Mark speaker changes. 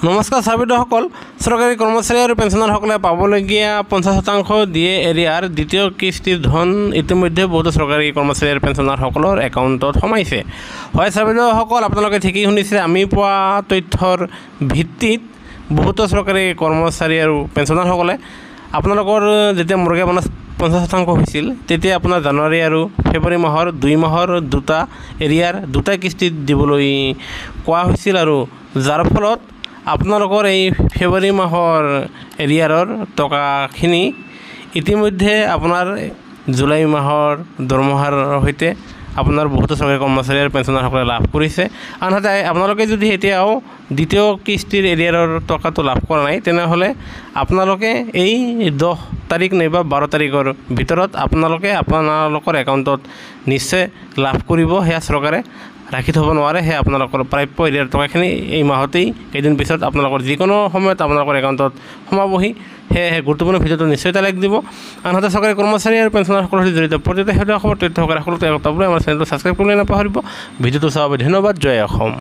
Speaker 1: নমস্কাৰ ছাৰবিদসকল, চৰকাৰী কৰ্মচাৰী আৰু পেঞ্চনাৰসকলে পাবলগীয়া 50% দিয়ে এৰিয়াৰ দ্বিতীয় কিস্তিৰ ধন ইতিমধ্যে বহুতো চৰকাৰী কৰ্মচাৰী আৰু পেঞ্চনাৰসকলৰ একাউণ্টত সোমাইছে। হয় ছাৰবিদসকল, আপোনালোকে ঠিকেই শুনিছে। আমি পোৱা তথ্যৰ ভিত্তিত বহুতো চৰকাৰী কৰ্মচাৰী আৰু পেঞ্চনাৰসকলে আপোনালোকৰ যেতিয়া মুৰ্গী বোনাছ 50% হৈছিল, তেতিয়া আপোনাৰ জানুৱাৰী আৰু ফেব্ৰুৱাৰী মাহৰ 2 মাহৰ দুটা এৰিয়াৰ দুটা কিস্তিত দিবলৈ কোৱা হৈছিল, আৰু যাৰ ফলত আপোনালোকৰ এই ফেব্ৰুৱাৰী মাহৰ এৰিয়াৰৰ টকাখিনি ইতিমধ্যে আপোনাৰ জুলাই মাহৰ দৰমহাৰ সৈতে আপোনাৰ বহুতো চৰকাৰী কৰ্মচাৰী আৰু পেঞ্চনাৰসকলে লাভ কৰিছে। আনহাতে আপোনালোকে যদি এতিয়াও দ্বিতীয় কিস্তিৰ এৰিয়াৰৰ টকাটো লাভ কৰা নাই, তেনেহ'লে আপোনালোকে এই 10 তাৰিখ নাইবা 12 তাৰিখৰ ভিতৰত আপোনালোকৰ একাউণ্টত নিশ্চয় লাভ কৰিব। সেয়া চৰকাৰে ৰাখি থ'ব নোৱাৰে। সেয়া আপোনালোকৰ প্ৰাপ্য এৰিয়াৰ টকাখিনি এই মাহতেই কেইদিন পিছত আপোনালোকৰ যিকোনো সময়ত আপোনালোকৰ একাউণ্টত সোমাবহি। সেয়েহে গুৰুত্বপূৰ্ণ ভিডিঅ'টো নিশ্চয় এটা লাইক দিব। আনহাতে চৰকাৰী কৰ্মচাৰী আৰু পেঞ্চনাৰসকলৰ সৈতে জড়িত প্ৰতিটো খবৰ তথ্য সকলো আমাৰ চেনেলটো ছাবস্ক্ৰাইব কৰিবলৈ নাপাহৰিব। ভিডিঅ'টো চাবৰ বাবে ধন্যবাদ। জয় অসম।